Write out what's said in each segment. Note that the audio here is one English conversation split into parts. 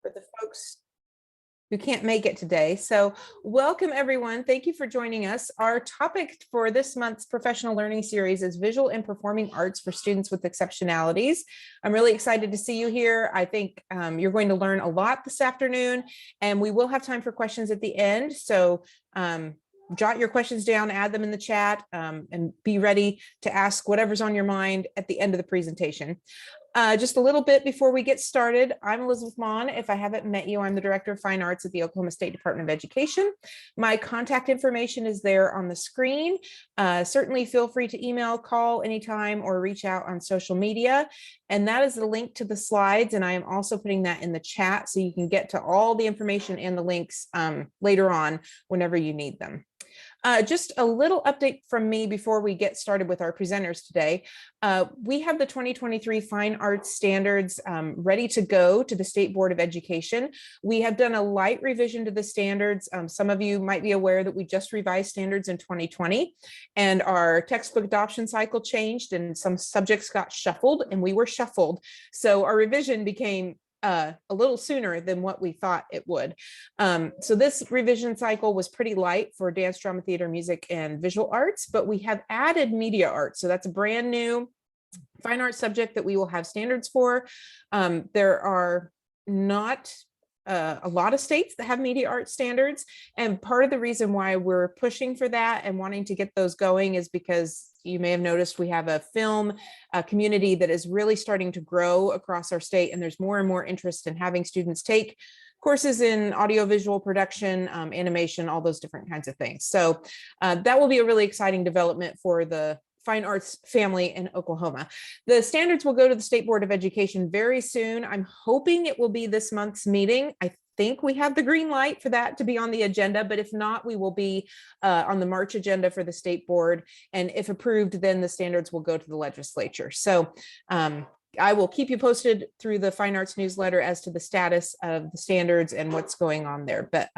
for the folks who can't make it today. So welcome everyone. Thank you for joining us. Our topic for this month's professional learning series is visual and performing arts for students with exceptionalities. I'm really excited to see you here. I think you're going to learn a lot this afternoon, and we will have time for questions at the end. So jot your questions down, add them in the chat, and be ready to ask whatever's on your mind at the end of the presentation. Just a little bit before we get started, I'm Elizabeth Mon. If I haven't met you, I'm the Director of Fine Arts at the Oklahoma State Department of Education. My contact information is there on the screen. Certainly feel free to email, call anytime, or reach out on social media. And that is the link to the slides. And I am also putting that in the chat so you can get to all the information and the links later on whenever you need them. Just a little update from me before we get started with our presenters today. We have the 2023 Fine Arts Standards ready to go to the State Board of Education. We have done a light revision to the standards. Some of you might be aware that we just revised standards in 2020, and our textbook adoption cycle changed and some subjects got shuffled, and we were shuffled. So our revision became a little sooner than what we thought it would. So this revision cycle was pretty light for dance, drama, theater, music, and visual arts, but we have added media arts. So that's a brand new fine arts subject that we will have standards for. There are not a lot of states that have media arts standards. And part of the reason why we're pushing for that and wanting to get those going is because you may have noticed we have a film community that is really starting to grow across our state, and there's more and more interest in having students take courses in audiovisual production, animation, all those different kinds of things. So that will be a really exciting development for the fine arts family in Oklahoma. The standards will go to the State Board of Education very soon. I'm hoping it will be this month's meeting. I think we have the green light for that to be on the agenda, but if not, we will be on the March agenda for the State Board. And if approved, then the standards will go to the legislature. So I will keep you posted through the Fine Arts newsletter as to the status of the standards and what's going on there. But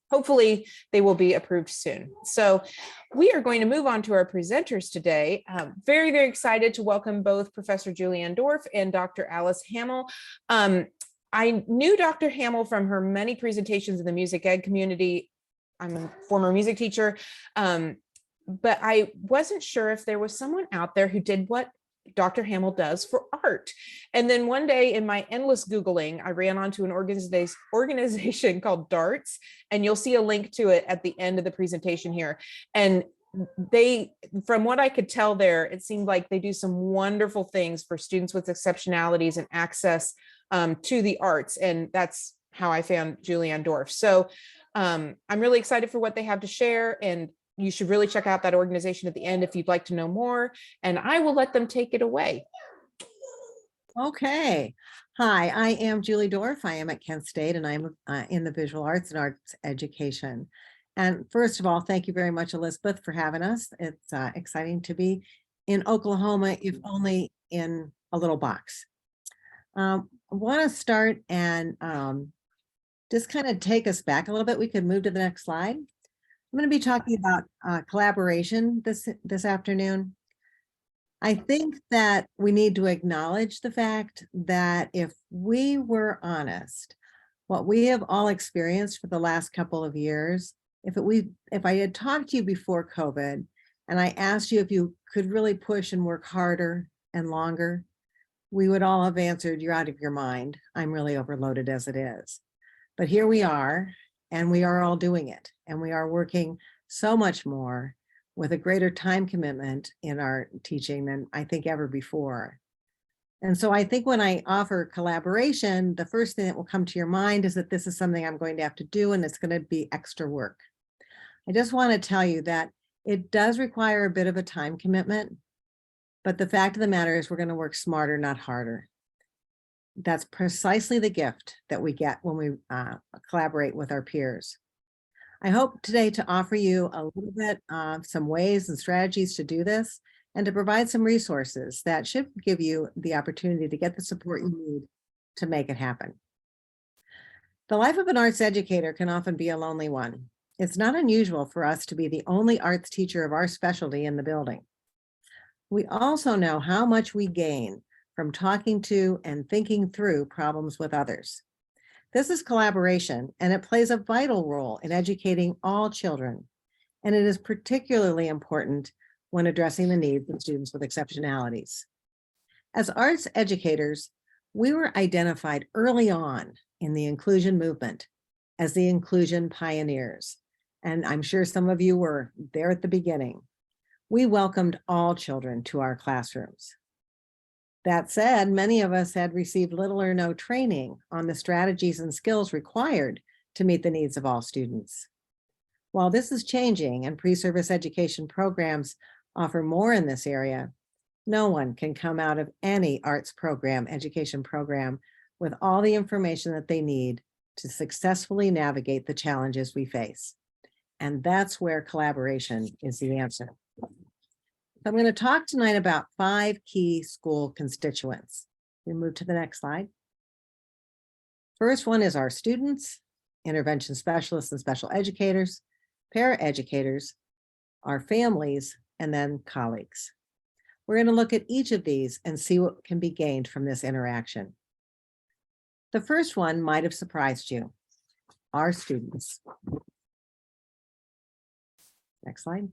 hopefully they will be approved soon. So we are going to move on to our presenters today. Very, very excited to welcome both Professor Julianne Dorff and Dr. Alice Hamill. I knew Dr. Hamill from her many presentations in the music ed community. I'm a former music teacher, but I wasn't sure if there was someone out there who did what Dr. Hamill does for art. And then one day in my endless Googling, I ran onto an organization called DARTS, and you'll see a link to it at the end of the presentation here. And they, from what I could tell there, it seemed like they do some wonderful things for students with exceptionalities and access to the arts. And that's how I found Julianne Dorff. So I'm really excited for what they have to share, and you should really check out that organization at the end if you'd like to know more, and I will let them take it away. Okay. Hi, I am Julie Dorff. I am at Kent State, and I'm in the visual arts and arts education. And first of all, thank you very much, Elizabeth, for having us. It's exciting to be in Oklahoma, if only in a little box. I want to start and just kind of take us back a little bit. We could move to the next slide. I'm going to be talking about collaboration this afternoon. I think that we need to acknowledge the fact that if we were honest, what we have all experienced for the last couple of years, if I had talked to you before COVID and I asked you if you could really push and work harder and longer, we would all have answered, "You're out of your mind. I'm really overloaded as it is." But here we are, and we are all doing it, and we are working so much more with a greater time commitment in our teaching than I think ever before. And so I think when I offer collaboration, the first thing that will come to your mind is that this is something I'm going to have to do, and it's going to be extra work. I just want to tell you that it does require a bit of a time commitment, but the fact of the matter is we're going to work smarter, not harder. That's precisely the gift that we get when we collaborate with our peers. I hope today to offer you a little bit of some ways and strategies to do this, and to provide some resources that should give you the opportunity to get the support you need to make it happen. The life of an arts educator can often be a lonely one. It's not unusual for us to be the only arts teacher of our specialty in the building. We also know how much we gain from talking to and thinking through problems with others. This is collaboration, and it plays a vital role in educating all children. And it is particularly important when addressing the needs of students with exceptionalities. As arts educators, we were identified early on in the inclusion movement as the inclusion pioneers. And I'm sure some of you were there at the beginning. We welcomed all children to our classrooms. That said, many of us had received little or no training on the strategies and skills required to meet the needs of all students. While this is changing and pre-service education programs offer more in this area, no one can come out of any arts program, education program, with all the information that they need to successfully navigate the challenges we face. And that's where collaboration is the answer. I'm going to talk tonight about 5 key school constituents. We move to the next slide. First one is our students, intervention specialists and special educators, paraeducators, our families, and then colleagues. We're going to look at each of these and see what can be gained from this interaction. The first one might have surprised you, our students. Next slide.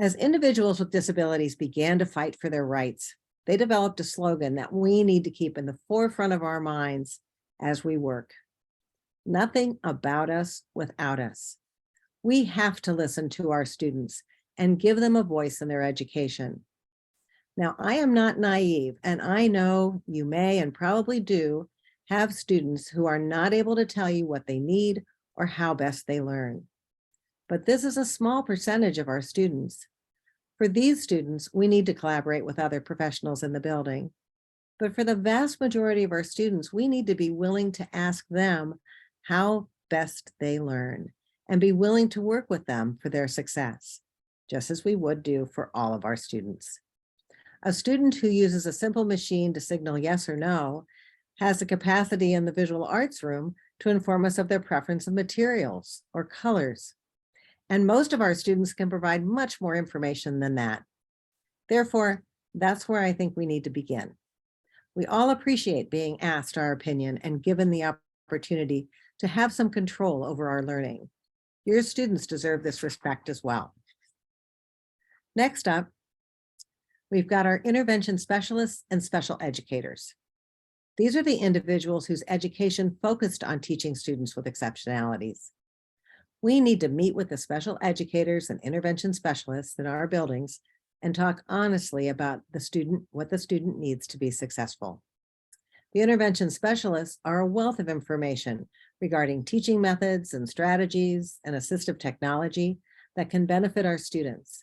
As individuals with disabilities began to fight for their rights, they developed a slogan that we need to keep in the forefront of our minds as we work. Nothing about us without us. We have to listen to our students and give them a voice in their education. Now, I am not naive, and I know you may and probably do have students who are not able to tell you what they need or how best they learn. But this is a small percentage of our students. For these students, we need to collaborate with other professionals in the building. But for the vast majority of our students, we need to be willing to ask them how best they learn and be willing to work with them for their success, just as we would do for all of our students. A student who uses a simple machine to signal yes or no has the capacity in the visual arts room to inform us of their preference of materials or colors. And most of our students can provide much more information than that. Therefore, that's where I think we need to begin. We all appreciate being asked our opinion and given the opportunity to have some control over our learning. Your students deserve this respect as well. Next up, we've got our intervention specialists and special educators. These are the individuals whose education focused on teaching students with exceptionalities. We need to meet with the special educators and intervention specialists in our buildings and talk honestly about what the student needs to be successful. The intervention specialists are a wealth of information regarding teaching methods and strategies and assistive technology that can benefit our students.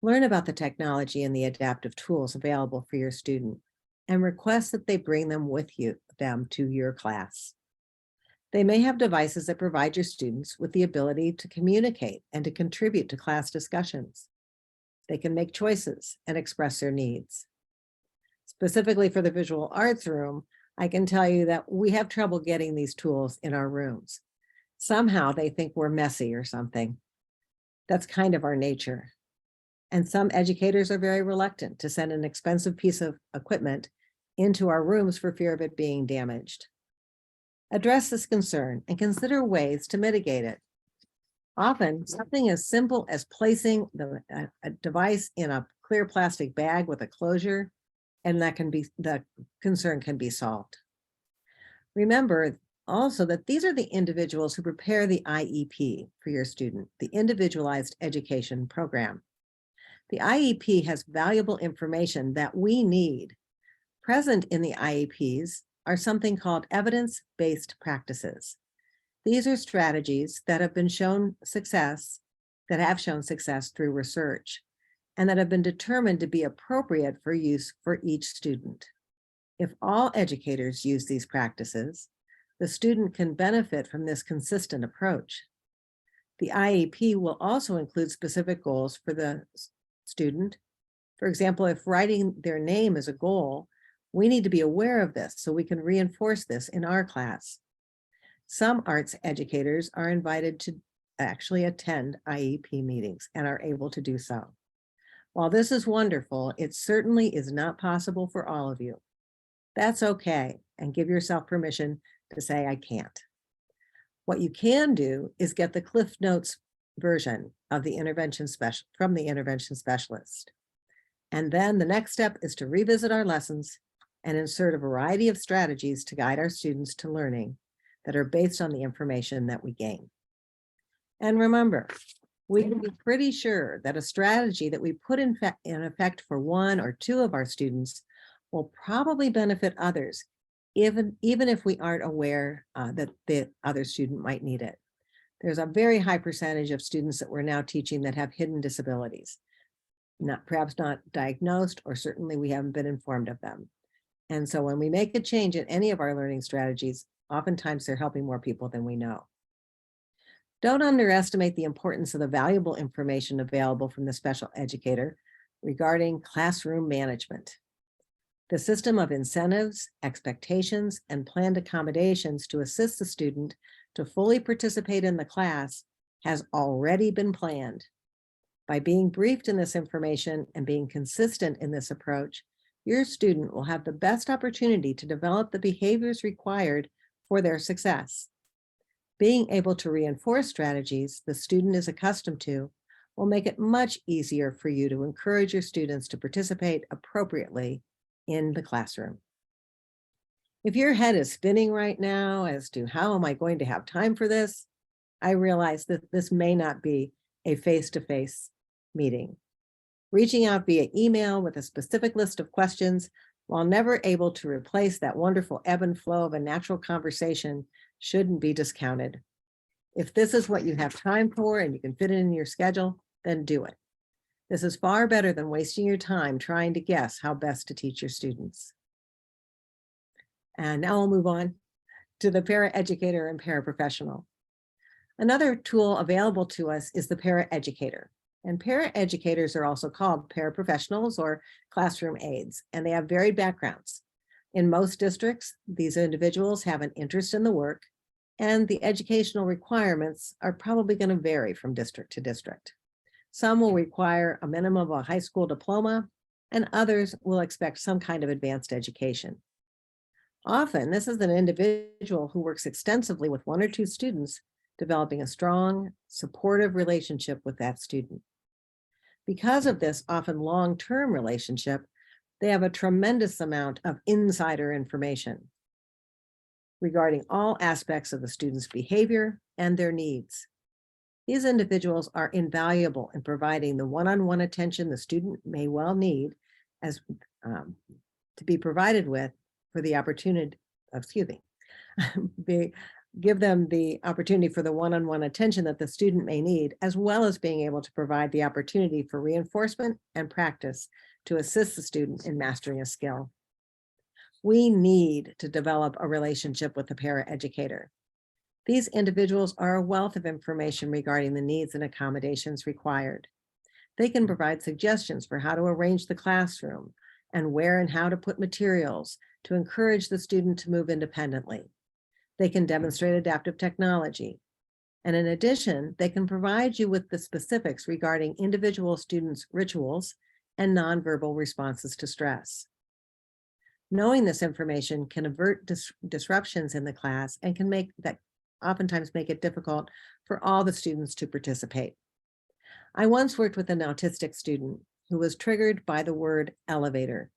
Learn about the technology and the adaptive tools available for your student and request that they bring them with them to your class. They may have devices that provide your students with the ability to communicate and to contribute to class discussions. They can make choices and express their needs. Specifically for the visual arts room, I can tell you that we have trouble getting these tools in our rooms. Somehow they think we're messy or something. That's kind of our nature. And some educators are very reluctant to send an expensive piece of equipment into our rooms for fear of it being damaged. Address this concern and consider ways to mitigate it. Often, something as simple as placing a device in a clear plastic bag with a closure, and the concern can be solved. Remember also that these are the individuals who prepare the IEP for your student, the Individualized Education Program. The IEP has valuable information that we need. Present in the IEPs are something called evidence-based practices. These are strategies that have shown success through research and that have been determined to be appropriate for use for each student. If all educators use these practices, the student can benefit from this consistent approach. The IEP will also include specific goals for the student. For example, if writing their name is a goal, we need to be aware of this so we can reinforce this in our class. Some arts educators are invited to actually attend IEP meetings and are able to do so. While this is wonderful, it certainly is not possible for all of you. That's okay, and give yourself permission to say, I can't. What you can do is get the Cliff Notes version of the intervention from the intervention specialist. And then the next step is to revisit our lessons and insert a variety of strategies to guide our students to learning that are based on the information that we gain. And remember, we can be pretty sure that a strategy that we put in effect for one or two of our students will probably benefit others, even if we aren't aware that the other student might need it. There's a very high percentage of students that we're now teaching that have hidden disabilities, perhaps not diagnosed, or certainly we haven't been informed of them. And so when we make a change in any of our learning strategies, oftentimes they're helping more people than we know. Don't underestimate the importance of the valuable information available from the special educator regarding classroom management. The system of incentives, expectations, and planned accommodations to assist the student to fully participate in the class has already been planned. By being briefed in this information and being consistent in this approach, your student will have the best opportunity to develop the behaviors required for their success. Being able to reinforce strategies the student is accustomed to will make it much easier for you to encourage your students to participate appropriately in the classroom. If your head is spinning right now as to how am I going to have time for this, I realize that this may not be a face-to-face meeting. Reaching out via email with a specific list of questions, while never able to replace that wonderful ebb and flow of a natural conversation, shouldn't be discounted. If this is what you have time for and you can fit it in your schedule, then do it. This is far better than wasting your time trying to guess how best to teach your students. And now we'll move on to the paraeducator and paraprofessional. Another tool available to us is the paraeducator. And paraeducators are also called paraprofessionals or classroom aides, and they have varied backgrounds. In most districts, these individuals have an interest in the work, and the educational requirements are probably going to vary from district to district. Some will require a minimum of a high school diploma, and others will expect some kind of advanced education. Often, this is an individual who works extensively with one or two students, developing a strong, supportive relationship with that student. Because of this often long-term relationship, they have a tremendous amount of insider information regarding all aspects of the student's behavior and their needs. These individuals are invaluable in providing the one-on-one attention the student may well need as to be provided with for the opportunity, give them the opportunity for the one-on-one attention that the student may need, as well as being able to provide the opportunity for reinforcement and practice to assist the student in mastering a skill. We need to develop a relationship with the paraeducator. These individuals are a wealth of information regarding the needs and accommodations required. They can provide suggestions for how to arrange the classroom and where and how to put materials to encourage the student to move independently. They can demonstrate adaptive technology. And in addition, they can provide you with the specifics regarding individual students' rituals and nonverbal responses to stress. Knowing this information can avert disruptions in the class and can oftentimes make it difficult for all the students to participate. I once worked with an autistic student who was triggered by the word elevator.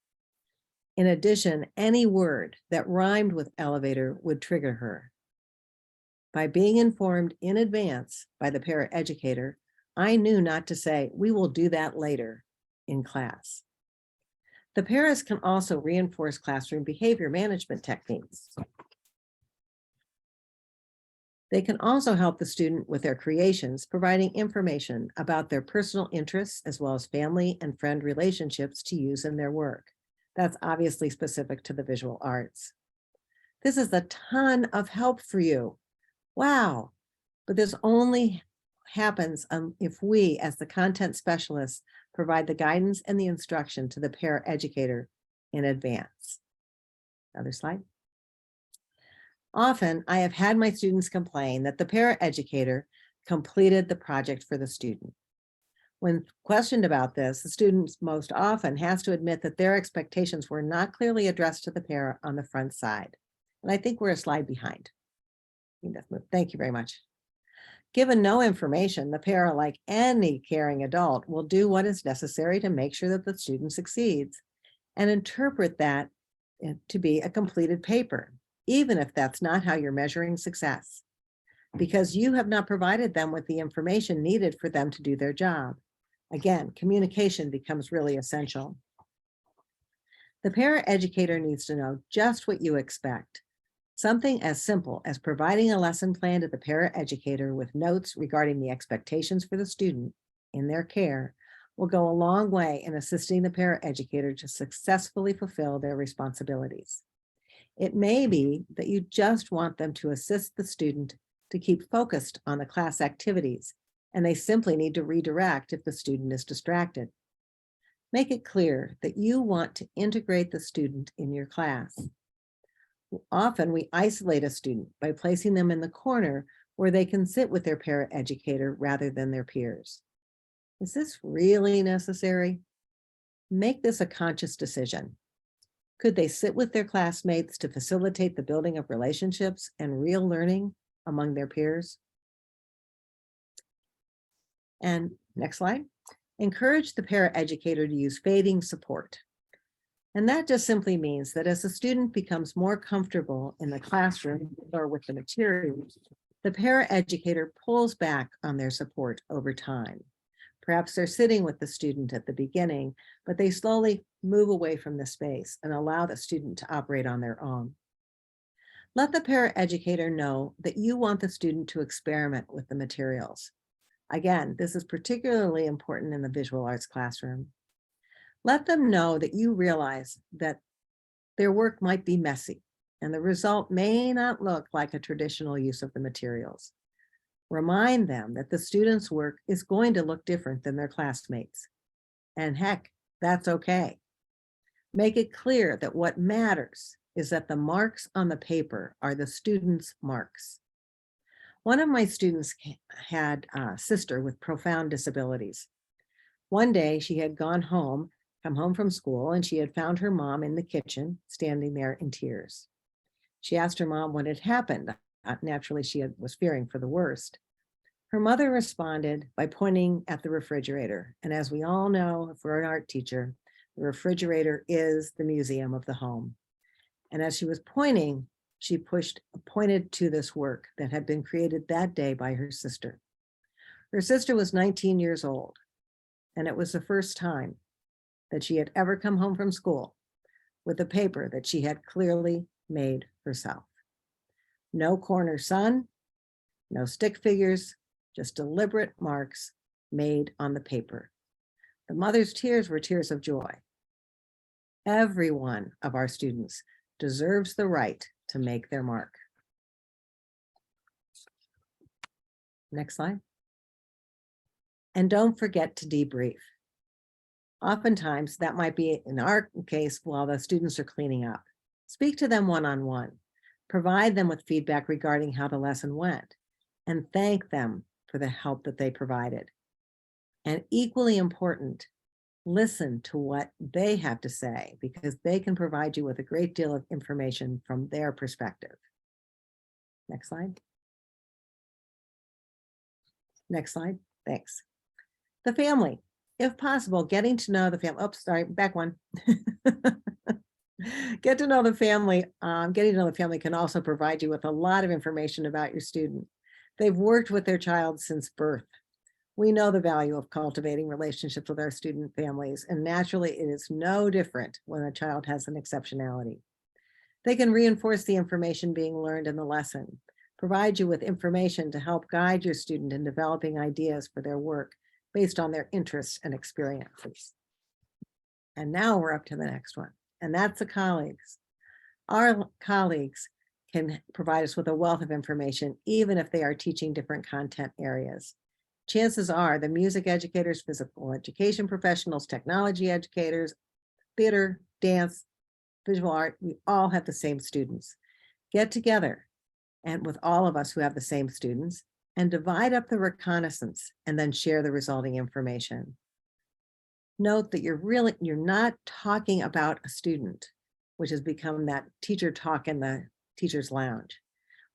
In addition, any word that rhymed with elevator would trigger her. By being informed in advance by the paraeducator, I knew not to say, "We will do that later," in class. The paras can also reinforce classroom behavior management techniques. They can also help the student with their creations, providing information about their personal interests as well as family and friend relationships to use in their work. That's obviously specific to the visual arts. This is a ton of help for you. Wow. But this only happens if we, as the content specialists, provide the guidance and the instruction to the paraeducator in advance. Another slide. Often, I have had my students complain that the paraeducator completed the project for the student. When questioned about this, the student most often has to admit that their expectations were not clearly addressed to the para on the front side. And I think we're a slide behind. Thank you very much. Given no information, the para, like any caring adult, will do what is necessary to make sure that the student succeeds and interpret that to be a completed paper, even if that's not how you're measuring success, because you have not provided them with the information needed for them to do their job. Again, communication becomes really essential. The paraeducator needs to know just what you expect. Something as simple as providing a lesson plan to the paraeducator with notes regarding the expectations for the student in their care will go a long way in assisting the paraeducator to successfully fulfill their responsibilities. It may be that you just want them to assist the student to keep focused on the class activities, and they simply need to redirect if the student is distracted. Make it clear that you want to integrate the student in your class. Often we isolate a student by placing them in the corner where they can sit with their paraeducator rather than their peers. Is this really necessary? Make this a conscious decision. Could they sit with their classmates to facilitate the building of relationships and real learning among their peers? And next slide. Encourage the paraeducator to use fading support. And that just simply means that as a student becomes more comfortable in the classroom or with the materials, the paraeducator pulls back on their support over time. Perhaps they're sitting with the student at the beginning, but they slowly move away from the space and allow the student to operate on their own. Let the paraeducator know that you want the student to experiment with the materials. Again, this is particularly important in the visual arts classroom. Let them know that you realize that their work might be messy and the result may not look like a traditional use of the materials. Remind them that the student's work is going to look different than their classmates. And heck, that's okay. Make it clear that what matters is that the marks on the paper are the student's marks. One of my students had a sister with profound disabilities. One day she had come home from school, and she had found her mom in the kitchen, standing there in tears. She asked her mom what had happened. Naturally, she was fearing for the worst. Her mother responded by pointing at the refrigerator. And as we all know, if we're an art teacher, the refrigerator is the museum of the home. And as she was pointing, she pointed to this work that had been created that day by her sister. Her sister was 19 years old, and it was the first time that she had ever come home from school with a paper that she had clearly made herself. No corner sun, no stick figures, just deliberate marks made on the paper. The mother's tears were tears of joy. Every one of our students deserves the right to make their mark. Next slide. And don't forget to debrief. Oftentimes, that might be, in our case, while the students are cleaning up. Speak to them one-on-one. Provide them with feedback regarding how the lesson went, and thank them for the help that they provided. And equally important, listen to what they have to say, because they can provide you with a great deal of information from their perspective. Next slide. Next slide. Thanks. The family. If possible, getting to know the family. Oops, sorry, back one. Get to know the family. Getting to know the family can also provide you with a lot of information about your student. They've worked with their child since birth. We know the value of cultivating relationships with our student families, and naturally it is no different when a child has an exceptionality. They can reinforce the information being learned in the lesson, provide you with information to help guide your student in developing ideas for their work based on their interests and experiences. And now we're up to the next one, and that's the colleagues. Our colleagues can provide us with a wealth of information, even if they are teaching different content areas. Chances are the music educators, physical education professionals, technology educators, theater, dance, visual art, we all have the same students. Get together and with all of us who have the same students and divide up the reconnaissance and then share the resulting information. Note that you're not talking about a student, which has become that teacher talk in the Teacher's Lounge.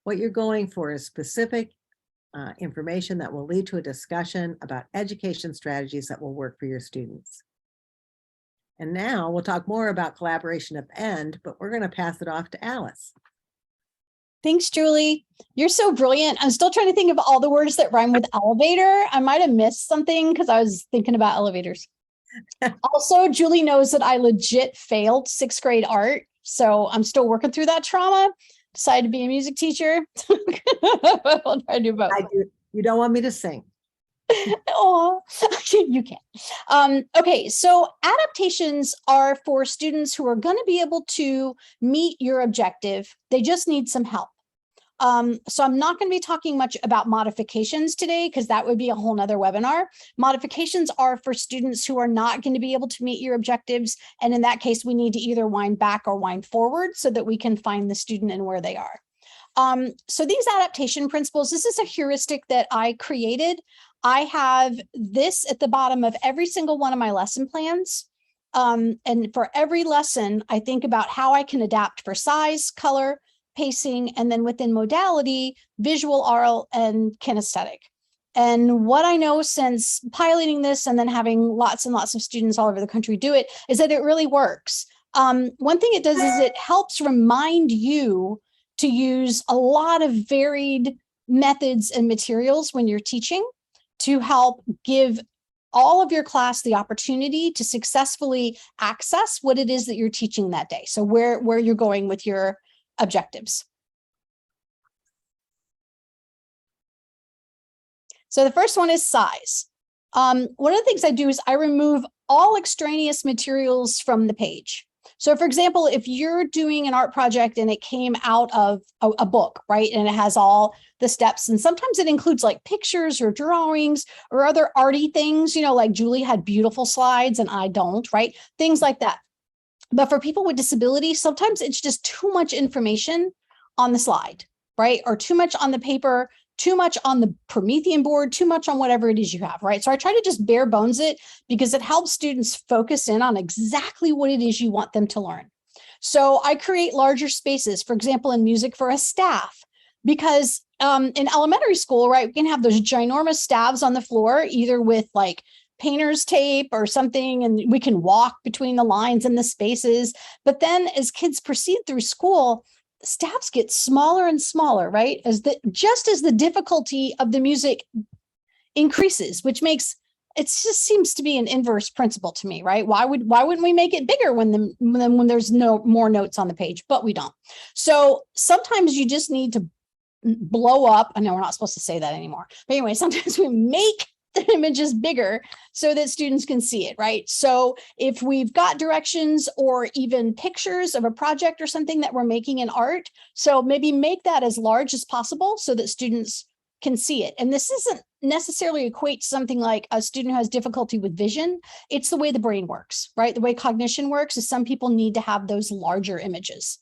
What you're going for is specific information that will lead to a discussion about education strategies that will work for your students. And now we'll talk more about collaboration at the end, but we're going to pass it off to Alice. Thanks, Julie. You're so brilliant. I'm still trying to think of all the words that rhyme with elevator. I might have missed something because I was thinking about elevators. Also, Julie knows that I legit failed 6th grade art. So I'm still working through that trauma. Decided to be a music teacher. I'll try to do both. You don't want me to sing. Oh, you can. Okay, so adaptations are for students who are going to be able to meet your objective. They just need some help. So I'm not going to be talking much about modifications today because that would be a whole nother webinar. Modifications are for students who are not going to be able to meet your objectives. And in that case, we need to either wind back or wind forward so that we can find the student and where they are. So these adaptation principles, this is a heuristic that I created. I have this at the bottom of every single one of my lesson plans. And for every lesson, I think about how I can adapt for size, color, pacing, and then within modality, visual, oral, and kinesthetic. And what I know since piloting this and then having lots and lots of students all over the country do it is that it really works. One thing it does is it helps remind you to use a lot of varied methods and materials when you're teaching to help give all of your class the opportunity to successfully access what it is that you're teaching that day. So where you're going with your objectives. So the first one is size. One of the things I do is I remove all extraneous materials from the page. So for example, if you're doing an art project and it came out of a book, right? And it has all the steps, and sometimes it includes like pictures or drawings or other arty things, you know, like Julie had beautiful slides and I don't, right? Things like that. But for people with disabilities, sometimes it's just too much information on the slide, right? Or too much on the paper, too much on the Promethean board, too much on whatever it is you have, right? So I try to just bare bones it because it helps students focus in on exactly what it is you want them to learn. So I create larger spaces, for example, in music for a staff, because in elementary school, right, we can have those ginormous staffs on the floor, either with like painter's tape or something, and we can walk between the lines and the spaces. But then as kids proceed through school, staffs get smaller and smaller, right? Just as the difficulty of the music increases, which makes it just seems to be an inverse principle to me, right? Why wouldn't we make it bigger when there's no more notes on the page? But we don't. So sometimes you just need to blow up. I know we're not supposed to say that anymore, but anyway, sometimes we make the images bigger so that students can see it, right? So if we've got directions or even pictures of a project or something that we're making in art, so maybe make that as large as possible so that students can see it. And this isn't necessarily equate to something like a student who has difficulty with vision. It's the way the brain works, right? The way cognition works is some people need to have those larger images.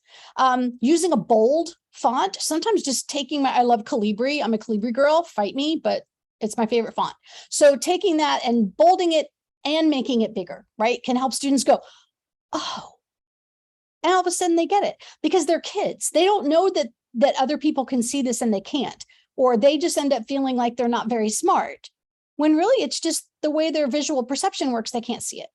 Using a bold font, sometimes just taking I love Calibri. I'm a Calibri girl, fight me, but it's my favorite font. So taking that and bolding it and making it bigger, right, can help students go, oh, and all of a sudden they get it because they're kids. They don't know that other people can see this and they can't, or they just end up feeling like they're not very smart when really it's just the way their visual perception works. They can't see it.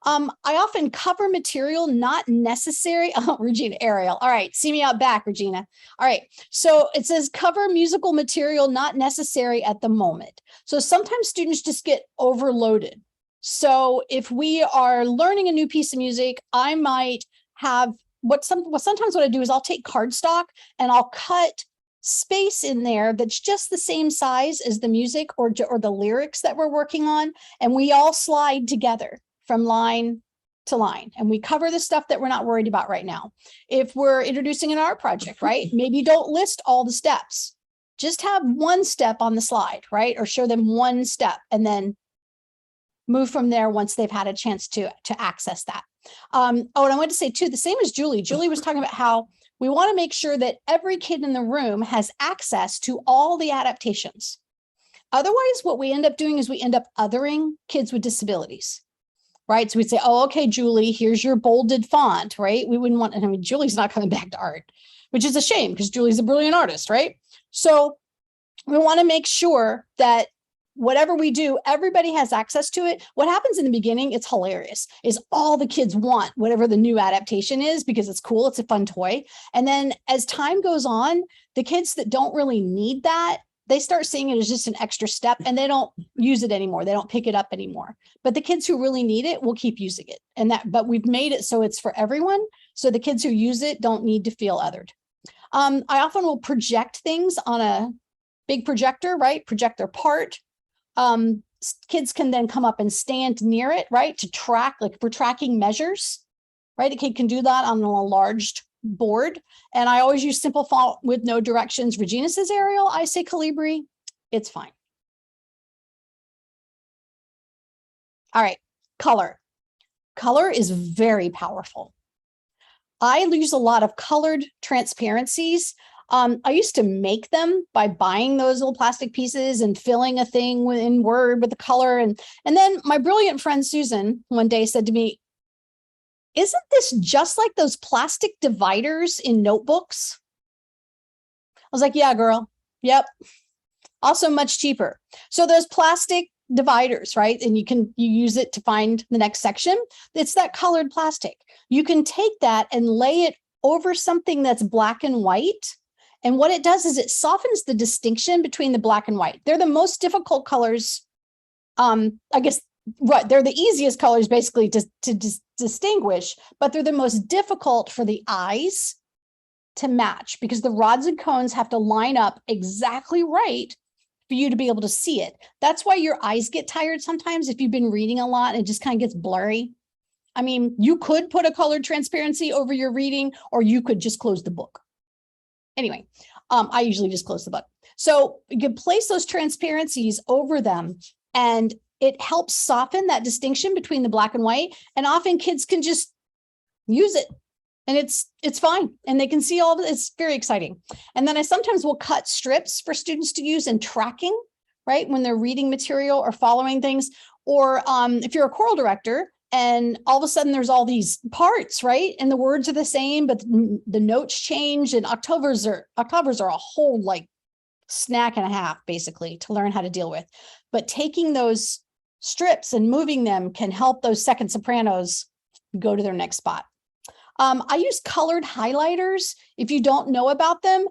I often cover material not necessary. Oh, Regina, Ariel. All right. See me out back, Regina. All right. So it says cover musical material not necessary at the moment. So sometimes students just get overloaded. So if we are learning a new piece of music, I might have sometimes what I do is I'll take cardstock and I'll cut space in there that's just the same size as the music or the lyrics that we're working on. And we all slide together from line to line, and we cover the stuff that we're not worried about right now. If we're introducing an art project, right, maybe don't list all the steps, just have one step on the slide, right, or show them one step and then move from there once they've had a chance to access that. Oh, and I want to say too, the same as Julie was talking about how we want to make sure that every kid in the room has access to all the adaptations. Otherwise, what we end up doing is we end up othering kids with disabilities. Right. So we'd say, oh, okay, Julie, here's your bolded font, right? We wouldn't want, I mean, Julie's not coming back to art, which is a shame because Julie's a brilliant artist, right? So we want to make sure that whatever we do, everybody has access to it. What happens in the beginning, it's hilarious, is all the kids want whatever the new adaptation is because it's cool, it's a fun toy. And then as time goes on, the kids that don't really need that, they start seeing it as just an extra step and they don't use it anymore. They don't pick it up anymore. But the kids who really need it will keep using it. But we've made it so it's for everyone. So the kids who use it don't need to feel othered. I often will project things on a big projector, right? Project their part. Kids can then come up and stand near it, right? To track, like for tracking measures, right? A kid can do that on an enlarged board. And I always use simple font with no directions. Regina says Arial, I say Calibri, it's fine. All right, color. Color is very powerful. I use a lot of colored transparencies. I used to make them by buying those little plastic pieces and filling a thing in Word with the color. And then my brilliant friend Susan one day said to me, isn't this just like those plastic dividers in notebooks? I was like, yeah, girl. Yep. Also much cheaper. So those plastic dividers, right? And you use it to find the next section. It's that colored plastic. You can take that and lay it over something that's black and white. And what it does is it softens the distinction between the black and white. They're the most difficult colors. I guess what they're the easiest colors basically to distinguish, but they're the most difficult for the eyes to match because the rods and cones have to line up exactly right for you to be able to see it. That's why your eyes get tired sometimes if you've been reading a lot and it just kind of gets blurry. I mean, you could put a colored transparency over your reading, or you could just close the book. Anyway, I usually just close the book. So you can place those transparencies over them and it helps soften that distinction between the black and white. And often kids can just use it and it's fine. And they can see all of it. It's very exciting. And then I sometimes will cut strips for students to use in tracking, right? When they're reading material or following things, or if you're a choral director, and all of a sudden there's all these parts, right? And the words are the same, but the notes change, and octaves are a whole like snack and a half basically to learn how to deal with. But taking those strips and moving them can help those second sopranos go to their next spot. I use colored highlighters. If you don't know about them,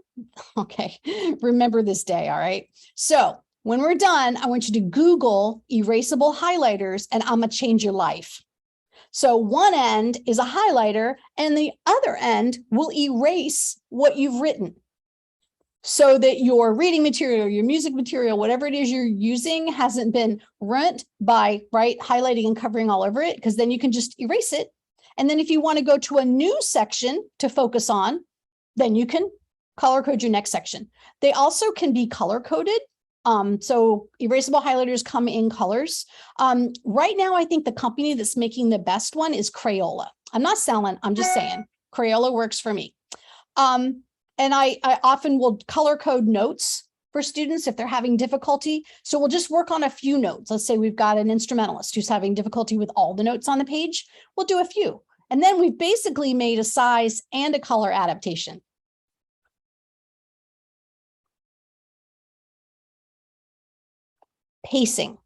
okay, remember this day, all right? So when we're done, I want you to Google erasable highlighters and I'm gonna change your life. So one end is a highlighter and the other end will erase what you've written so that your reading material, your music material, whatever it is you're using hasn't been rent by highlighting and covering all over it, because then you can just erase it. And then if you want to go to a new section to focus on, then you can color code your next section. They also can be color coded. So erasable highlighters come in colors. Right now, I think the company that's making the best one is Crayola. I'm not selling, I'm just saying Crayola works for me. And I often will color code notes for students if they're having difficulty. So we'll just work on a few notes. Let's say we've got an instrumentalist who's having difficulty with all the notes on the page. We'll do a few. And then we've basically made a size and a color adaptation. Pacing.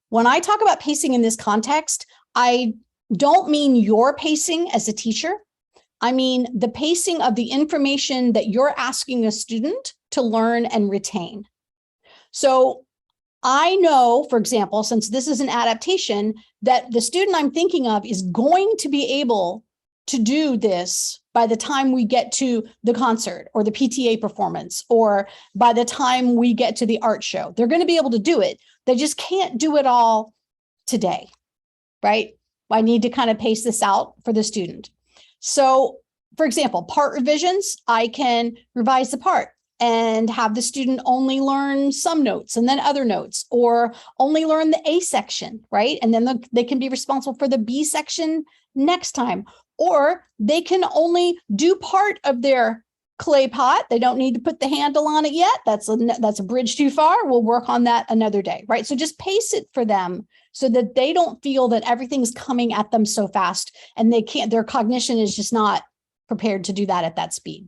When I talk about pacing in this context, I don't mean your pacing as a teacher. I mean the pacing of the information that you're asking a student to learn and retain. So I know, for example, since this is an adaptation, that the student I'm thinking of is going to be able to do this by the time we get to the concert or the PTA performance, or by the time we get to the art show. They're going to be able to do it. They just can't do it all today, right? I need to kind of pace this out for the student. So, for example, part revisions, I can revise the part and have the student only learn some notes and then other notes, or only learn the A section, right? And then they can be responsible for the B section next time. Or they can only do part of their clay pot. They don't need to put the handle on it yet. That's a bridge too far. We'll work on that another day, right? So just pace it for them so that they don't feel that everything's coming at them so fast and they can't, their cognition is just not prepared to do that at that speed.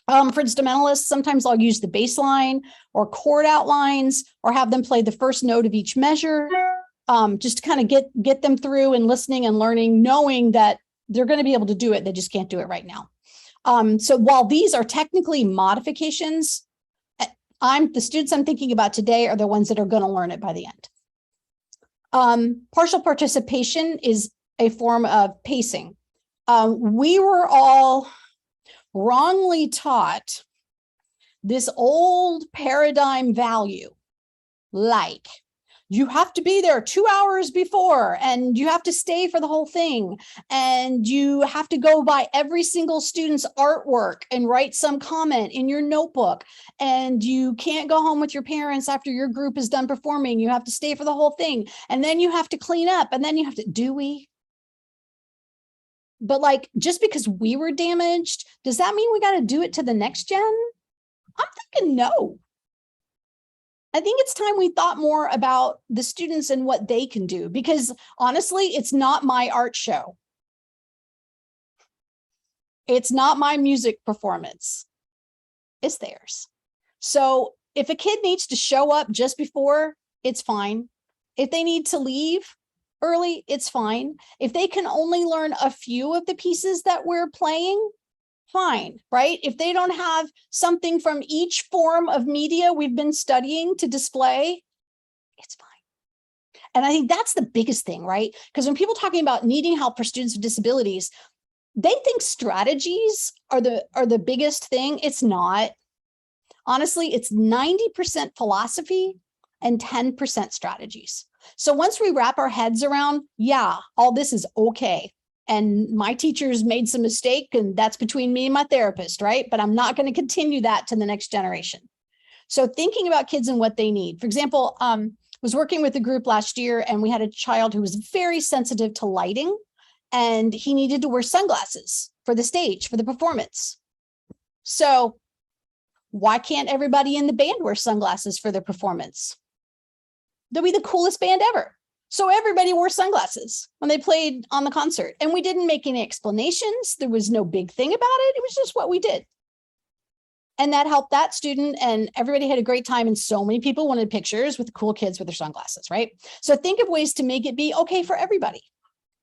For instrumentalists, sometimes I'll use the bass line or chord outlines or have them play the first note of each measure, just to kind of get them through and listening and learning, knowing that they're going to be able to do it. They just can't do it right now. So while these are technically modifications, the students I'm thinking about today are the ones that are going to learn it by the end. Partial participation is a form of pacing. We were all wrongly taught this old paradigm value, like you have to be there 2 hours before and you have to stay for the whole thing. And you have to go by every single student's artwork and write some comment in your notebook. And you can't go home with your parents after your group is done performing. You have to stay for the whole thing. And then you have to clean up and then you have to, do we? But like, just because we were damaged, does that mean we got to do it to the next gen? I'm thinking no. I think it's time we thought more about the students and what they can do, because honestly, it's not my art show. It's not my music performance. It's theirs. So if a kid needs to show up just before, it's fine. If they need to leave early, it's fine. If they can only learn a few of the pieces that we're playing, fine, right? If they don't have something from each form of media we've been studying to display, it's fine. And I think that's the biggest thing, right? Because when people talking about needing help for students with disabilities, they think strategies are the biggest thing. It's not. Honestly, it's 90% philosophy and 10% strategies. So once we wrap our heads around, yeah, all this is okay, and my teachers made some mistake, and that's between me and my therapist, right? But I'm not going to continue that to the next generation. So thinking about kids and what they need. For example, was working with a group last year, and we had a child who was very sensitive to lighting, and he needed to wear sunglasses for the stage, for the performance. So why can't everybody in the band wear sunglasses for their performance? They'll be the coolest band ever. So everybody wore sunglasses when they played on the concert, and we didn't make any explanations. There was no big thing about it. It was just what we did. And that helped that student, and everybody had a great time. And so many people wanted pictures with cool kids with their sunglasses, right? So think of ways to make it be okay for everybody.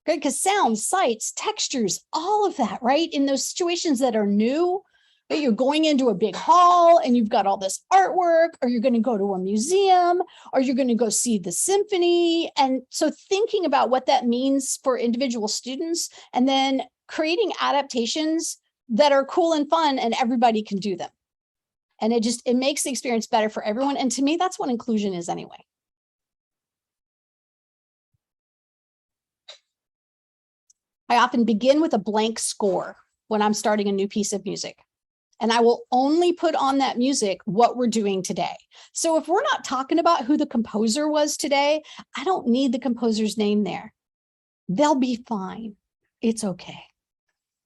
Good, because sounds, sights, textures, all of that, right? In those situations that are new, but you're going into a big hall and you've got all this artwork, or you're going to go to a museum, or you're going to go see the symphony. And so thinking about what that means for individual students, and then creating adaptations that are cool and fun and everybody can do them. And it makes the experience better for everyone. And to me, that's what inclusion is anyway. I often begin with a blank score when I'm starting a new piece of music. And I will only put on that music what we're doing today. So if we're not talking about who the composer was today, I don't need the composer's name there. They'll be fine. It's okay,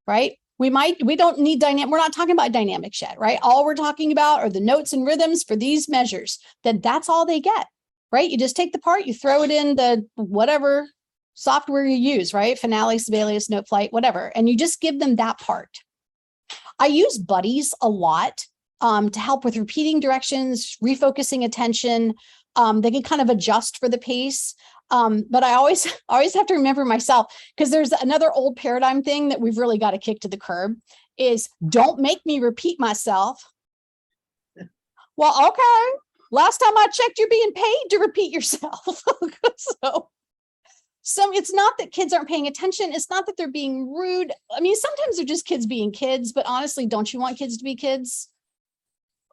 right? We don't need dynamic. We're not talking about dynamics yet, right? All we're talking about are the notes and rhythms for these measures. That's all they get, right? You just take the part, you throw it in the whatever software you use, right? Finale, Sibelius, Note Flight, whatever. And you just give them that part. I use buddies a lot to help with repeating directions, refocusing attention. They can kind of adjust for the pace. But I always have to remember myself, because there's another old paradigm thing that we've really got to kick to the curb, is don't make me repeat myself. Well, okay. Last time I checked, you're being paid to repeat yourself. So it's not that kids aren't paying attention. It's not that they're being rude. I mean, sometimes they're just kids being kids, but honestly, don't you want kids to be kids?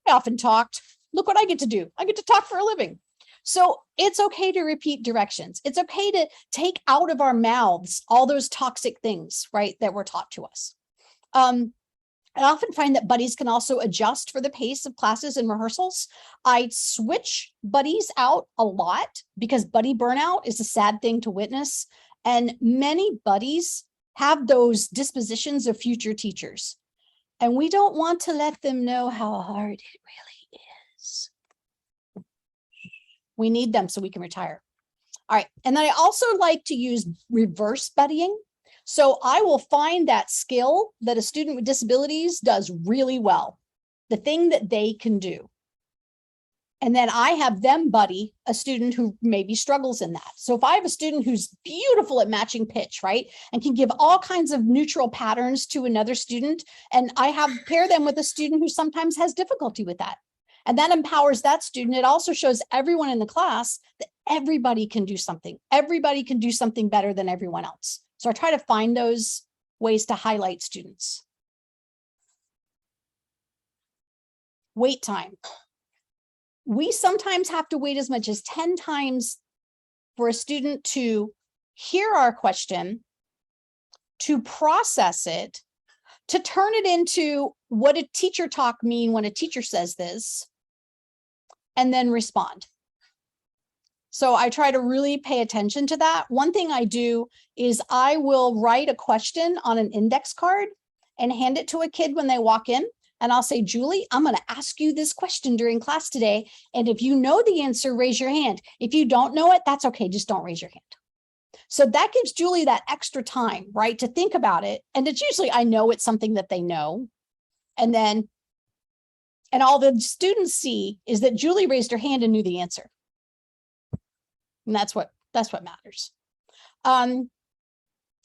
I often talked. Look what I get to do. I get to talk for a living. So it's okay to repeat directions. It's okay to take out of our mouths all those toxic things, right, that were taught to us. I often find that buddies can also adjust for the pace of classes and rehearsals. I switch buddies out a lot because buddy burnout is a sad thing to witness. And many buddies have those dispositions of future teachers. And we don't want to let them know how hard it really is. We need them so we can retire. All right. And then I also like to use reverse buddying. So I will find that skill that a student with disabilities does really well. the thing that they can do. And then I have them buddy a student who maybe struggles in that. So if I have a student who's beautiful at matching pitch, right, and can give all kinds of neutral patterns to another student, and I have pair them with a student who sometimes has difficulty with that, and that empowers that student. It also shows everyone in the class that everybody can do something. Everybody can do something better than everyone else. So I try to find those ways to highlight students. Wait time. We sometimes have to wait as much as 10 times for a student to hear our question, to process it, to turn it into what did teacher talk mean when a teacher says this, and then respond. So I try to really pay attention to that. One thing I do is I will write a question on an index card and hand it to a kid when they walk in. And I'll say, Julie, I'm going to ask you this question during class today. And if you know the answer, raise your hand. If you don't know it, that's okay. Just don't raise your hand. So that gives Julie that extra time, right, to think about it. And it's usually, I know it's something that they know. And all the students see is that Julie raised her hand and knew the answer. And that's what matters.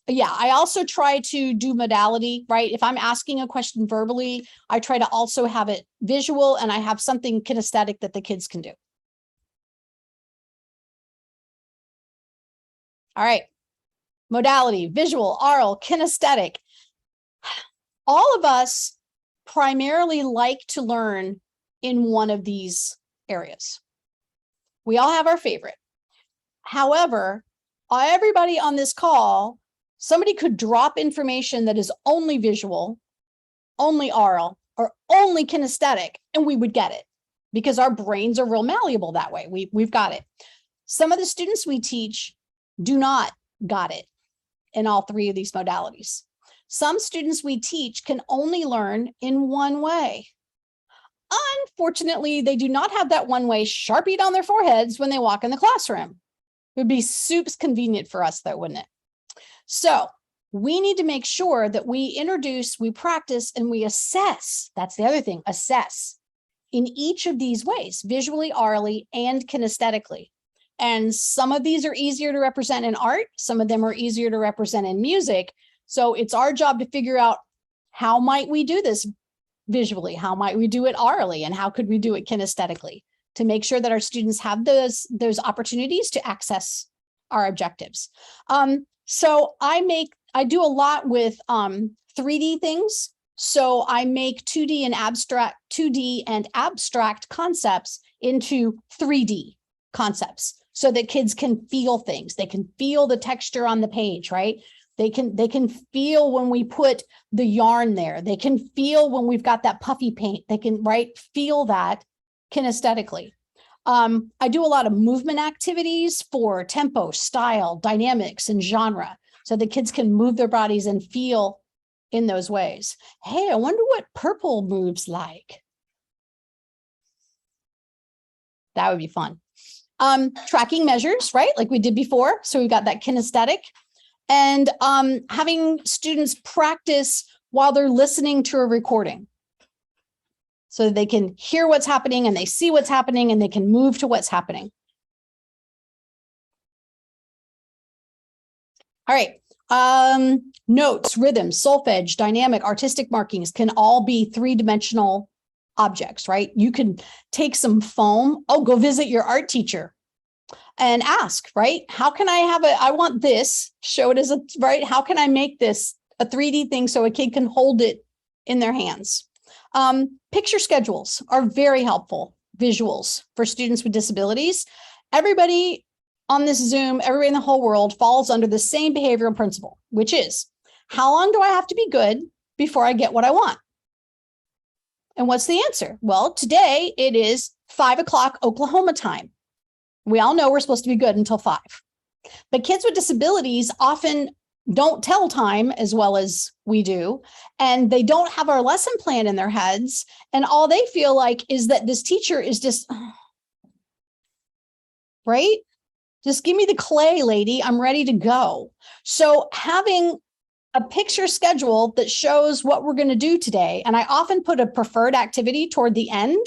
Yeah, I also try to do modality, right? If I'm asking a question verbally, I try to also have it visual, and I have something kinesthetic that the kids can do. All right, modality, visual, oral, kinesthetic. All of us primarily like to learn in one of these areas. We all have our favorite. However, everybody on this call, somebody could drop information that is only visual, only oral, or only kinesthetic, and we would get it because our brains are real malleable that way. We've got it. Some of the students we teach do not got it in all three of these modalities. Some students we teach can only learn in one way. Unfortunately, they do not have that one way Sharpied on their foreheads when they walk in the classroom. It would be super convenient for us, though, wouldn't it? So we need to make sure that we introduce, we practice, and we assess. That's the other thing, assess in each of these ways, visually, orally, and kinesthetically. And some of these are easier to represent in art. Some of them are easier to represent in music. So it's our job to figure out how might we do this visually? How might we do it orally? And how could we do it kinesthetically to make sure that our students have those opportunities to access our objectives? So I do a lot with 3D things. So I make 2D and abstract concepts into 3D concepts so that kids can feel things. They can feel the texture on the page, right? They can feel when we put the yarn there. They can feel when we've got that puffy paint. They can, feel that kinesthetically. I do a lot of movement activities for tempo, style, dynamics, and genre, so the kids can move their bodies and feel in those ways. Hey, I wonder what purple moves like. That would be fun. Tracking measures, right? Like we did before. So we've got that kinesthetic. And having students practice while they're listening to a recording so they can hear what's happening and they see what's happening and they can move to what's happening. All right. Notes, rhythm, solfege, dynamic, artistic markings can all be three-dimensional objects, right? You can take some foam. Oh, go visit your art teacher and ask, right? How can I have I want this, show it as right? How can I make this a 3D thing so a kid can hold it in their hands? Picture schedules are very helpful visuals for students with disabilities. Everybody on this Zoom, everybody in the whole world falls under the same behavioral principle, which is, how long do I have to be good before I get what I want? And what's the answer? Well, today it is 5 o'clock Oklahoma time. We all know we're supposed to be good until 5. But kids with disabilities often don't tell time as well as we do, and they don't have our lesson plan in their heads. And all they feel like is that this teacher is just, right? Just give me the clay, lady. I'm ready to go. So having a picture schedule that shows what we're going to do today. And I often put a preferred activity toward the end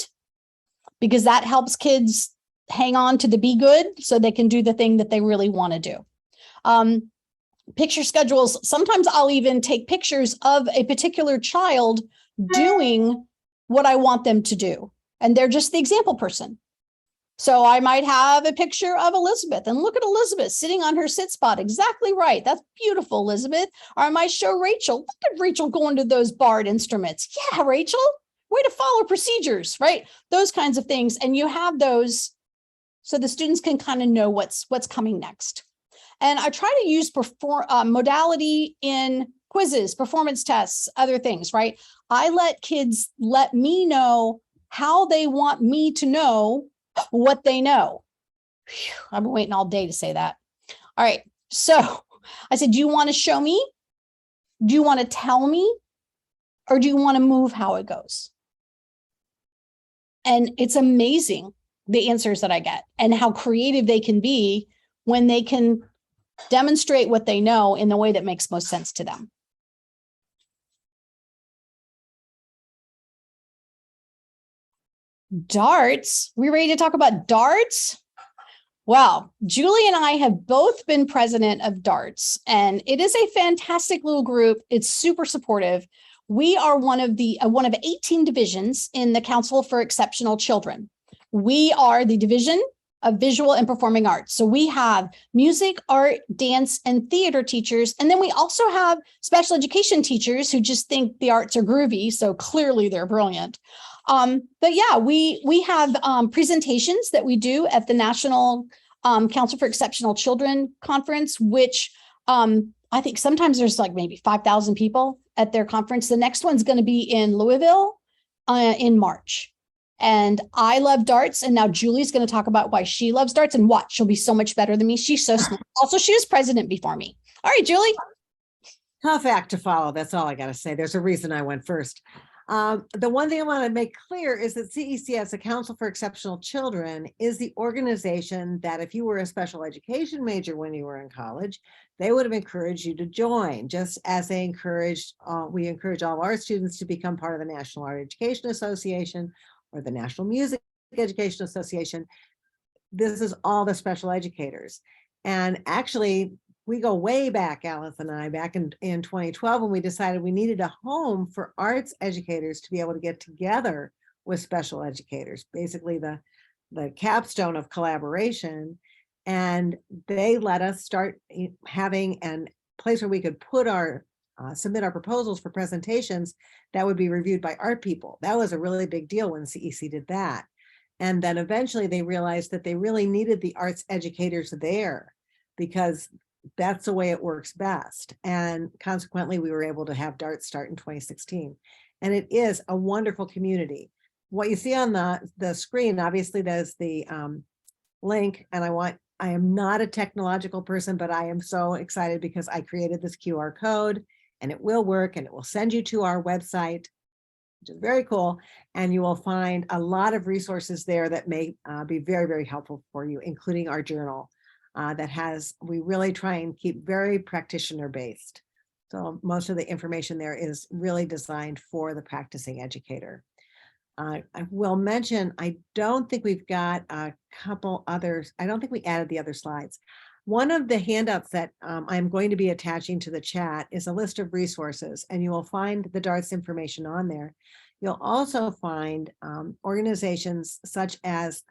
because that helps kids hang on to the be good so they can do the thing that they really want to do. Picture schedules, sometimes I'll even take pictures of a particular child doing what I want them to do. And they're just the example person. So I might have a picture of Elizabeth and look at Elizabeth sitting on her sit spot. Exactly right. That's beautiful, Elizabeth. Or I might show Rachel. Look at Rachel going to those barred instruments. Yeah, Rachel, way to follow procedures, right? Those kinds of things. And you have those so the students can kind of know what's coming next. And I try to use modality in quizzes, performance tests, other things, right? I let kids let me know how they want me to know what they know. Whew, I've been waiting all day to say that. All right. So I said, do you want to show me? Do you want to tell me? Or do you want to move how it goes? And it's amazing the answers that I get and how creative they can be when they can demonstrate what they know in the way that makes most sense to them. Darts. We ready to talk about darts? Well, Julie and I have both been president of Darts, and it is a fantastic little group. It's super supportive. We are one of 18 divisions in the Council for Exceptional Children. We are the division of visual and performing arts. So we have music, art, dance, and theater teachers. And then we also have special education teachers who just think the arts are groovy. So clearly they're brilliant. But yeah, we have presentations that we do at the National Council for Exceptional Children Conference, which I think sometimes there's like maybe 5,000 people at their conference. The next one's going to be in Louisville in March. And I love darts. And now Julie's going to talk about why she loves darts and what she'll be so much better than me. She's so smart. Also, she was president before me. All right, Julie. Tough act to follow. That's all I got to say. There's a reason I went first. The one thing I want to make clear is that CECS, the Council for Exceptional Children, is the organization that if you were a special education major when you were in college, they would have encouraged you to join, just as they encouraged, we encourage all of our students to become part of the National Art Education Association or the National Music Education Association. This is all the special educators. And actually, we go way back, Alice and I, back in 2012, when we decided we needed a home for arts educators to be able to get together with special educators, basically the capstone of collaboration. And they let us start having a place where we could put our submit our proposals for presentations that would be reviewed by art people. That was a really big deal when CEC did that. And then eventually they realized that they really needed the arts educators there because that's the way it works best. And consequently, we were able to have Darts start in 2016. And it is a wonderful community. What you see on the screen, obviously there's the link. And I am not a technological person, but I am so excited because I created this QR code and it will work and it will send you to our website, which is very cool. And you will find a lot of resources there that may be very, very helpful for you, including our journal we really try and keep very practitioner based. So most of the information there is really designed for the practicing educator. I will mention, I don't think we've got a couple others. I don't think we added the other slides. One of the handouts that I'm going to be attaching to the chat is a list of resources, and you will find the Darts information on there. You'll also find organizations such as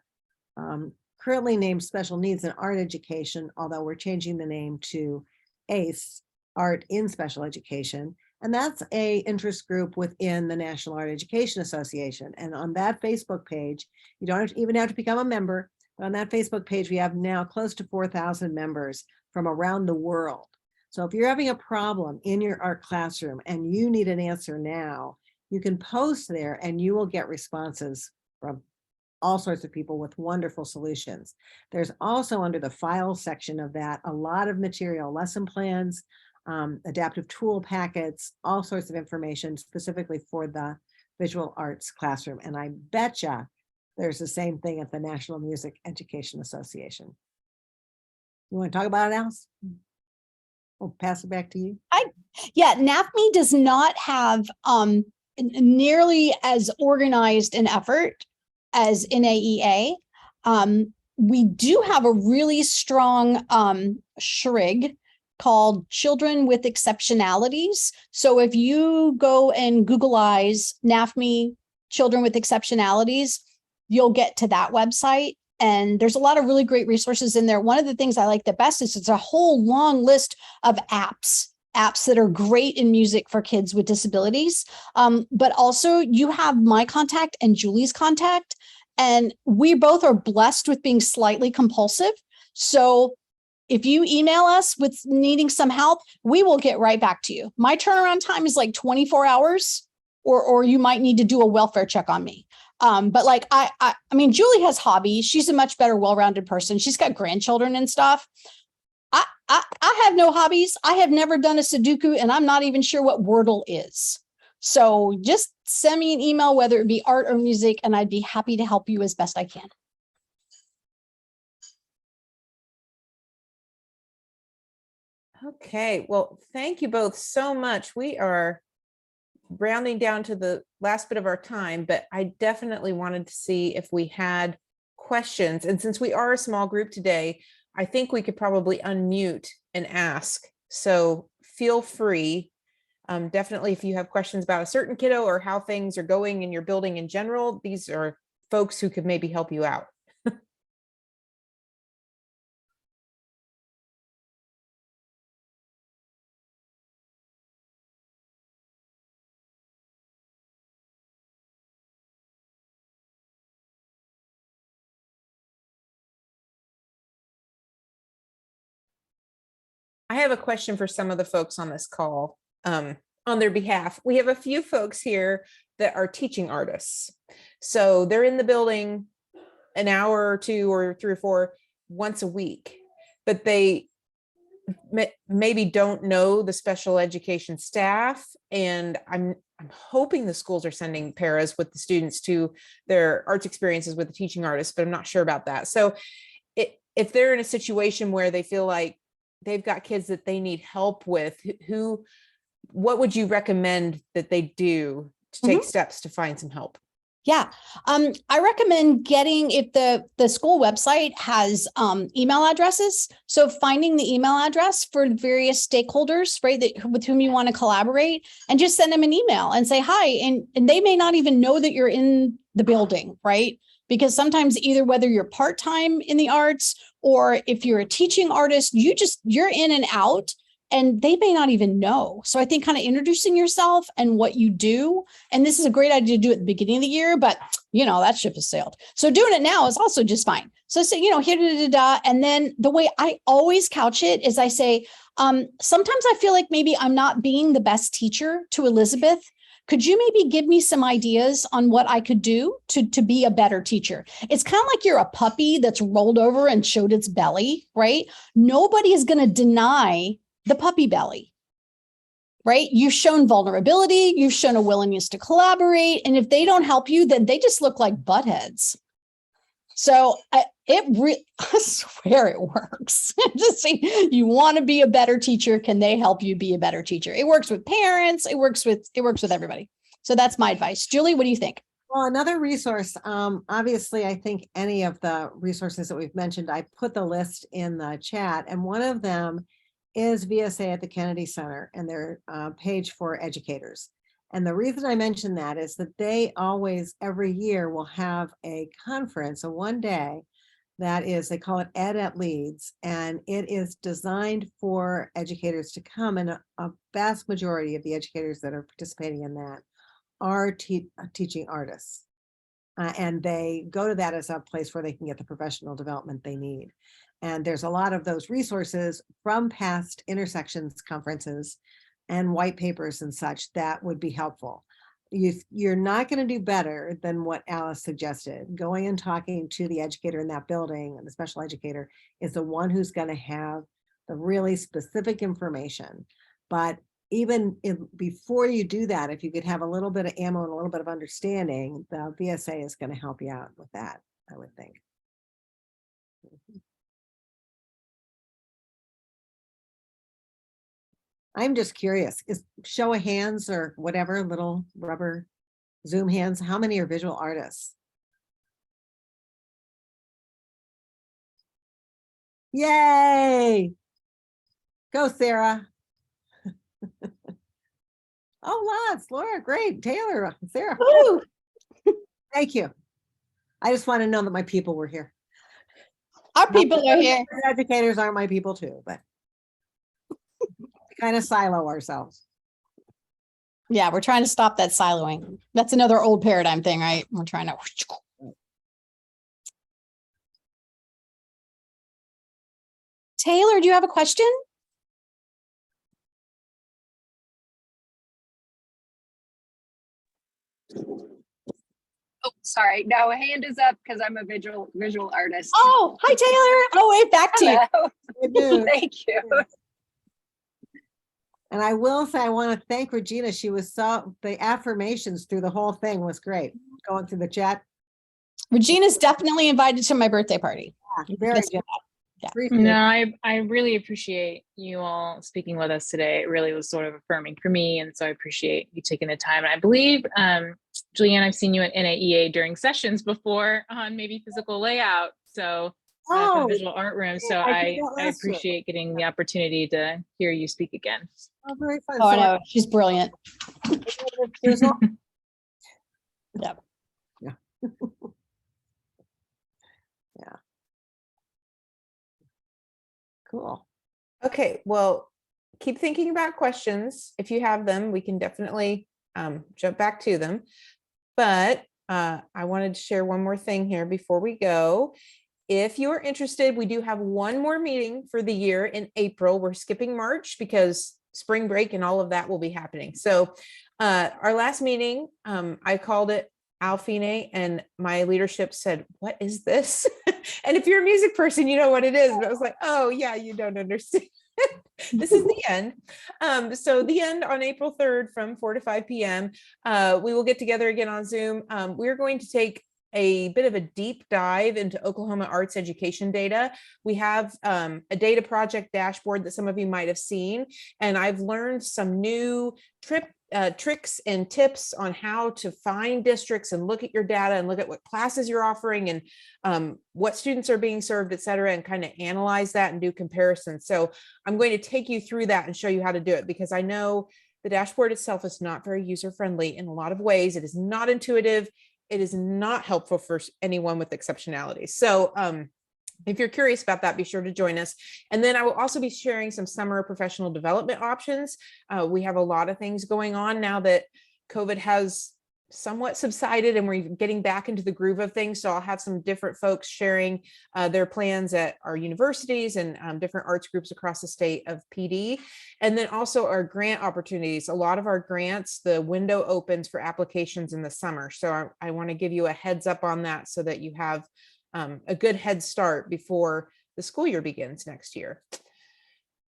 currently named Special Needs and Art Education, although we're changing the name to ACE, Art in Special Education. And that's a interest group within the National Art Education Association. And on that Facebook page, you don't even have to become a member. But on that Facebook page, we have now close to 4,000 members from around the world. So if you're having a problem in your art classroom and you need an answer now, you can post there and you will get responses from all sorts of people with wonderful solutions. There's also under the file section of that, a lot of material, lesson plans, adaptive tool packets, all sorts of information specifically for the visual arts classroom. And I betcha there's the same thing at the National Music Education Association. You want to talk about it, Alice? I'll pass it back to you. Yeah, NAFME does not have nearly as organized an effort as NAEA. We do have a really strong SHRIG called Children with Exceptionalities. So if you go and Googleize NAFME Children with Exceptionalities, you'll get to that website. And there's a lot of really great resources in there. One of the things I like the best is it's a whole long list of apps that are great in music for kids with disabilities. But also you have my contact and Julie's contact. And we both are blessed with being slightly compulsive. So if you email us with needing some help, we will get right back to you. My turnaround time is like 24 hours, or you might need to do a welfare check on me. But like, I mean, Julie has hobbies. She's a much better, well-rounded person. She's got grandchildren and stuff. I have no hobbies. I have never done a Sudoku, and I'm not even sure what Wordle is. So just send me an email, whether it be art or music, and I'd be happy to help you as best I can. Okay, well, thank you both so much. We are rounding down to the last bit of our time, but I definitely wanted to see if we had questions. And since we are a small group today, I think we could probably unmute and ask. So feel free. Definitely, if you have questions about a certain kiddo or how things are going in your building in general, these are folks who could maybe help you out. I have a question for some of the folks on this call on their behalf. We have a few folks here that are teaching artists. So they're in the building an hour or two or 3 or 4 once a week, but they maybe don't know the special education staff. And I'm hoping the schools are sending paras with the students to their arts experiences with the teaching artists, but I'm not sure about that. So if they're in a situation where they feel like they've got kids that they need help with, what would you recommend that they do to take steps to find some help? Yeah, I recommend getting, if the school website has email addresses, so finding the email address for various stakeholders, right, with whom you want to collaborate, and just send them an email and say hi. And they may not even know that you're in the building, right? Because sometimes either whether you're part-time in the arts or if you're a teaching artist, you're in and out, and they may not even know. So I think kind of introducing yourself and what you do, and this is a great idea to do at the beginning of the year, but that ship has sailed. So doing it now is also just fine. So say, here, and then the way I always couch it is I say, sometimes I feel like maybe I'm not being the best teacher to Elizabeth. Could you maybe give me some ideas on what I could do to be a better teacher? It's kind of like you're a puppy that's rolled over and showed its belly, right? Nobody is going to deny the puppy belly, right? You've shown vulnerability, you've shown a willingness to collaborate. And if they don't help you, then they just look like butt heads. So I swear it works. Just say, you want to be a better teacher. Can they help you be a better teacher? It works with parents. It works with everybody. So that's my advice. Julie, what do you think? Well, another resource, obviously, I think any of the resources that we've mentioned, I put the list in the chat, and one of them is VSA at the Kennedy Center and their page for educators. And the reason I mention that is that they always, every year, will have a conference, a one-day, that is, they call it Ed at Leeds, and it is designed for educators to come, and a vast majority of the educators that are participating in that are teaching artists. And they go to that as a place where they can get the professional development they need. And there's a lot of those resources from past intersections conferences and white papers and such that would be helpful. You're not going to do better than what Alice suggested. Going and talking to the educator in that building, and the special educator is the one who's going to have the really specific information. But even before you do that, if you could have a little bit of ammo and a little bit of understanding, the VSA is going to help you out with that, I would think. I'm just curious, is show of hands or whatever, little rubber Zoom hands, how many are visual artists? Yay! Go, Sarah. Oh, lots. Laura, great. Taylor, Sarah. Woo! Thank you. I just want to know that my people were here. Our people are here. Educators aren't my people too, but we kind of silo ourselves. Yeah, we're trying to stop that siloing. That's another old paradigm thing, right? We're trying to. Taylor, do you have a question? Oh, sorry. No, hand is up because I'm a visual artist. Oh, hi, Taylor. Oh, wait, back to you. Hello. Good news. Thank you. And I will say, I want to thank Regina. She was the affirmations through the whole thing was great. Going through the chat. Regina's definitely invited to my birthday party. Very Yes. good. Yeah. Appreciate No, it. I really appreciate you all speaking with us today. It really was sort of affirming for me. And so I appreciate you taking the time. And I believe, Julianne, I've seen you at NAEA during sessions before on maybe physical layout. So for the Oh, visual art room. So I did I that last year. appreciate getting the opportunity to hear you speak again. oh, very fun. Oh, I So know. She's brilliant. there's all- Yep. Yeah. Yeah. Cool. Okay, well, keep thinking about questions. If you have them, we can definitely jump back to them. But I wanted to share one more thing here before we go. If you're interested, we do have one more meeting for the year in April. We're skipping March because spring break and all of that will be happening. So our last meeting, I called it Alfine, and my leadership said, "What is this?" And if you're a music person, you know what it is. But I was like, "Oh yeah, you don't understand." This is the end. So the end on April 3rd from 4 to 5 p.m. We will get together again on Zoom. We're going to take a bit of a deep dive into Oklahoma arts education data. We have a data project dashboard that some of you might have seen, and I've learned some new tricks and tips on how to find districts and look at your data and look at what classes you're offering and what students are being served, et cetera, and kind of analyze that and do comparisons. So I'm going to take you through that and show you how to do it, because I know the dashboard itself is not very user-friendly in a lot of ways. It is not intuitive. It is not helpful for anyone with exceptionalities. So if you're curious about that, be sure to join us. And then I will also be sharing some summer professional development options. We have a lot of things going on now that COVID has somewhat subsided and we're getting back into the groove of things. So I'll have some different folks sharing their plans at our universities and different arts groups across the state of PD. And then also our grant opportunities. A lot of our grants, the window opens for applications in the summer. So I want to give you a heads up on that so that you have a good head start before the school year begins next year.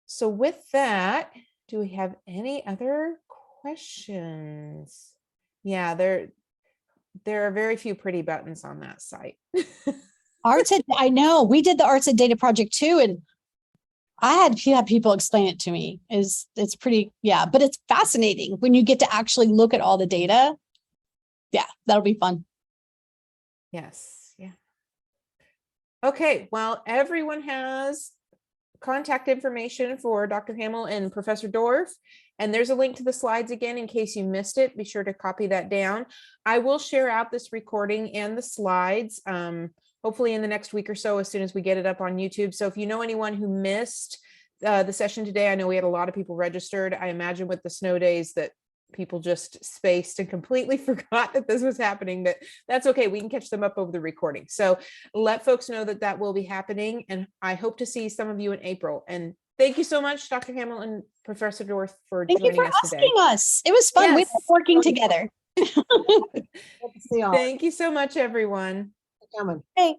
So with that, do we have any other questions? Yeah, there are very few pretty buttons on that site. I know we did the arts and data project too. And I had people explain it to me. It's pretty, yeah, but it's fascinating when you get to actually look at all the data. Yeah, that'll be fun. Yes, yeah. Okay, well, everyone has contact information for Dr. Hamill and Professor Dorff. And there's a link to the slides again, in case you missed it. Be sure to copy that down. I will share out this recording and the slides, hopefully in the next week or so, as soon as we get it up on YouTube. So if you know anyone who missed the session today, I know we had a lot of people registered. I imagine with the snow days that people just spaced and completely forgot that this was happening, but that's okay. We can catch them up over the recording. So let folks know that that will be happening. And I hope to see some of you in April. And thank you so much, Dr. Hamill and Professor Dorff, for Thank you joining for us today. asking us. It was fun. We've been Yes. working together. Good to see y'all. Thank you so much, everyone. Coming. Hey.